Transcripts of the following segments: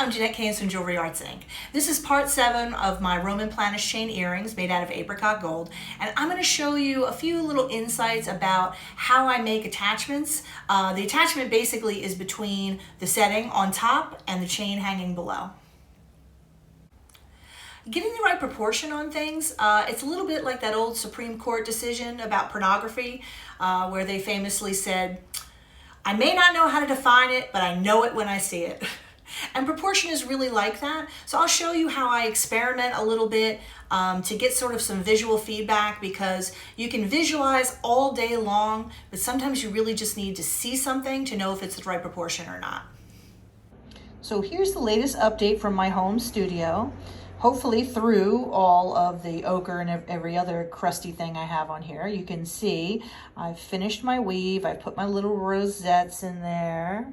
I'm Jeanette Keynes from Jewelry Arts Inc. This is part 7 of my Roman Planished Chain earrings made out of apricot gold, and I'm going to show you a few little insights about how I make attachments. The attachment basically is between the setting on top and the chain hanging below. Getting the right proportion on things, it's a little bit like that old Supreme Court decision about pornography, where they famously said, "I may not know how to define it, but I know it when I see it." And proportion is really like that. So I'll show you how I experiment a little bit to get sort of some visual feedback, because you can visualize all day long, but sometimes you really just need to see something to know if it's the right proportion or not. So here's the latest update from my home studio. Hopefully through all of the ochre and every other crusty thing I have on here, you can see I've finished my weave. I've put my little rosettes in there.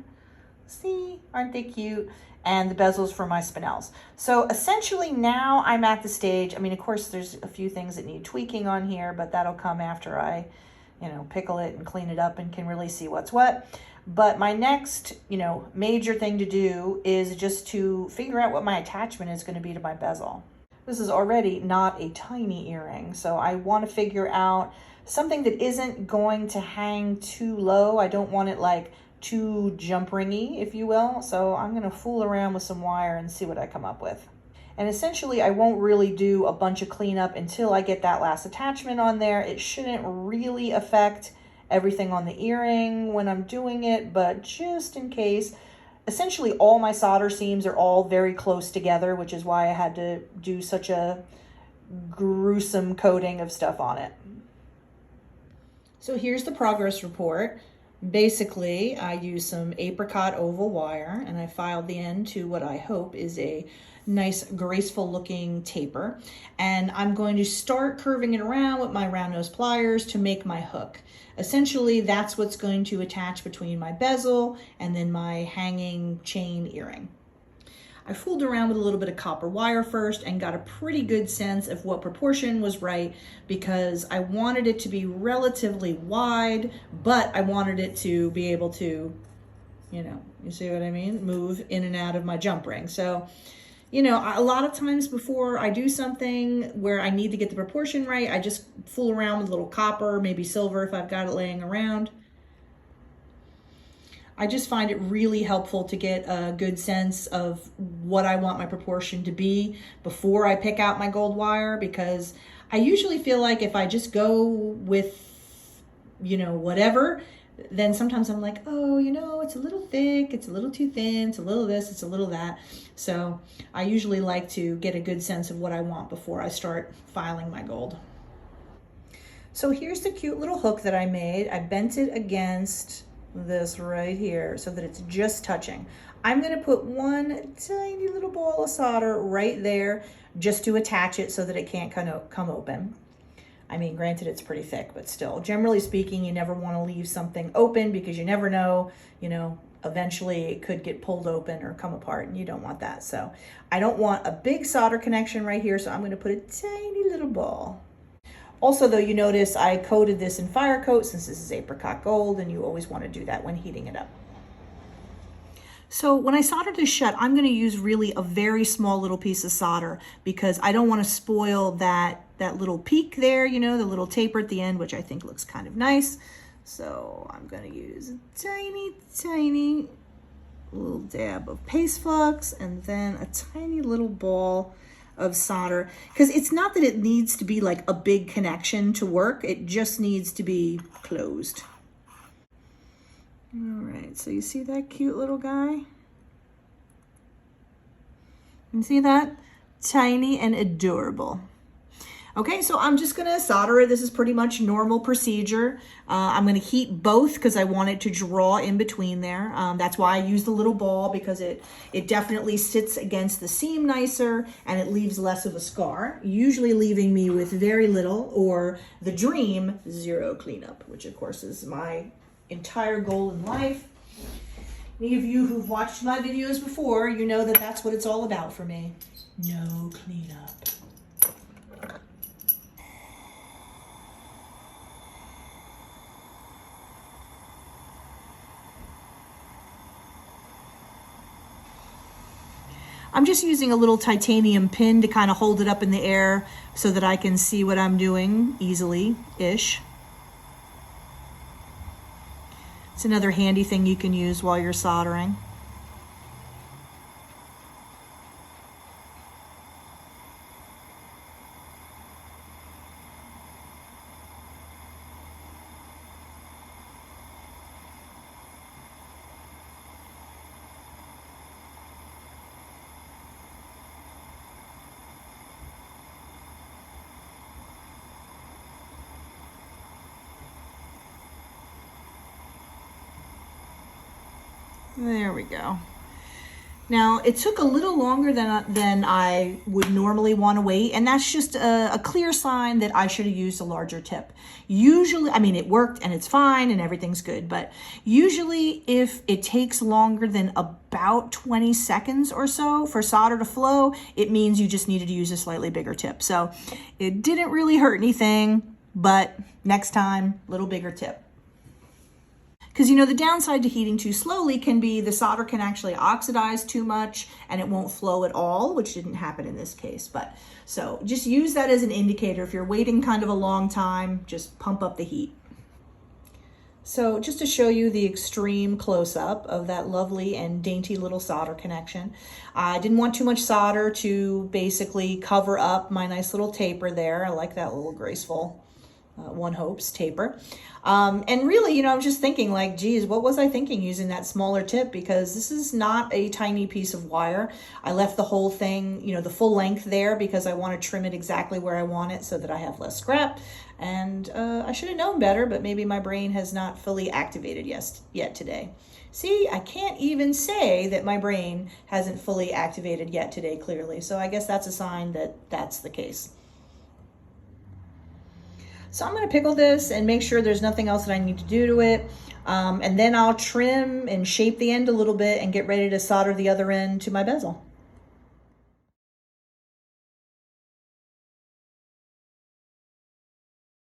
See, aren't they cute? And the bezels for my spinels. So essentially now I'm at the stage, I mean, of course there's a few things that need tweaking on here, but that'll come after I, pickle it and clean it up and can really see what's what. But my next, major thing to do is just to figure out what my attachment is going to be to my bezel. This is already not a tiny earring, so I want to figure out something that isn't going to hang too low. I don't want it like too jump ringy, if you will. So I'm going to fool around with some wire and see what I come up with. And essentially I won't really do a bunch of cleanup until I get that last attachment on there. It shouldn't really affect everything on the earring when I'm doing it, but just in case, essentially all my solder seams are all very close together, which is why I had to do such a gruesome coating of stuff on it. So here's the progress report. Basically, I used some apricot oval wire and I filed the end to what I hope is a nice graceful looking taper. And I'm going to start curving it around with my round nose pliers to make my hook. Essentially, that's what's going to attach between my bezel and then my hanging chain earring. I fooled around with a little bit of copper wire first and got a pretty good sense of what proportion was right, because I wanted it to be relatively wide, but I wanted it to be able to, you see what I mean? Move in and out of my jump ring. So, a lot of times before I do something where I need to get the proportion right, I just fool around with a little copper, maybe silver if I've got it laying around. I just find it really helpful to get a good sense of what I want my proportion to be before I pick out my gold wire, because I usually feel like if I just go with, whatever, then sometimes I'm like, oh, it's a little thick, it's a little too thin, it's a little this, it's a little that. So I usually like to get a good sense of what I want before I start filing my gold. So here's the cute little hook that I made. I bent it against this right here so that it's just touching. I'm going to put one tiny little ball of solder right there just to attach it so that it can't come open. I mean, granted, it's pretty thick, but still, generally speaking, you never want to leave something open, because you never know, eventually it could get pulled open or come apart, and you don't want that. So I don't want a big solder connection right here, so I'm going to put a tiny little ball. Also, though, you notice I coated this in firecoat since this is apricot gold, and you always want to do that when heating it up. So when I solder this shut, I'm going to use really a very small little piece of solder, because I don't want to spoil that little peak there, the little taper at the end, which I think looks kind of nice. So I'm going to use a tiny, tiny little dab of paste flux and then a tiny little ball of solder, because it's not that it needs to be like a big connection to work. It just needs to be closed. All right, so you see that cute little guy? You see that? Tiny and adorable. Okay, so I'm just gonna solder it. This is pretty much normal procedure. I'm gonna heat both because I want it to draw in between there. That's why I use the little ball, because it definitely sits against the seam nicer and it leaves less of a scar, usually leaving me with very little, or the dream, zero cleanup, which of course is my entire goal in life. Any of you who've watched my videos before, you know that that's what it's all about for me. No cleanup. I'm just using a little titanium pin to kind of hold it up in the air so that I can see what I'm doing easily-ish. It's another handy thing you can use while you're soldering. There we go. Now, it took a little longer than I would normally want to wait, and that's just a clear sign that I should have used a larger tip. Usually, I mean, it worked and it's fine and everything's good, but usually if it takes longer than about 20 seconds or so for solder to flow, it means you just needed to use a slightly bigger tip. So it didn't really hurt anything, but next time, little bigger tip. Because, you know, the downside to heating too slowly can be the solder can actually oxidize too much and it won't flow at all, which didn't happen in this case. But so just use that as an indicator. If you're waiting kind of a long time, just pump up the heat. So just to show you the extreme close-up of that lovely and dainty little solder connection, I didn't want too much solder to basically cover up my nice little taper there. I like that little graceful one hopes taper. And really, you know, I'm just thinking like, geez, what was I thinking using that smaller tip? Because this is not a tiny piece of wire. I left the whole thing, you know, the full length there because I want to trim it exactly where I want it so that I have less scrap. And I should have known better, but maybe my brain has not fully activated yet today. See, I can't even say that my brain hasn't fully activated yet today, clearly. So I guess that's a sign that that's the case. So I'm going to pickle this and make sure there's nothing else that I need to do to it. And then I'll trim and shape the end a little bit and get ready to solder the other end to my bezel.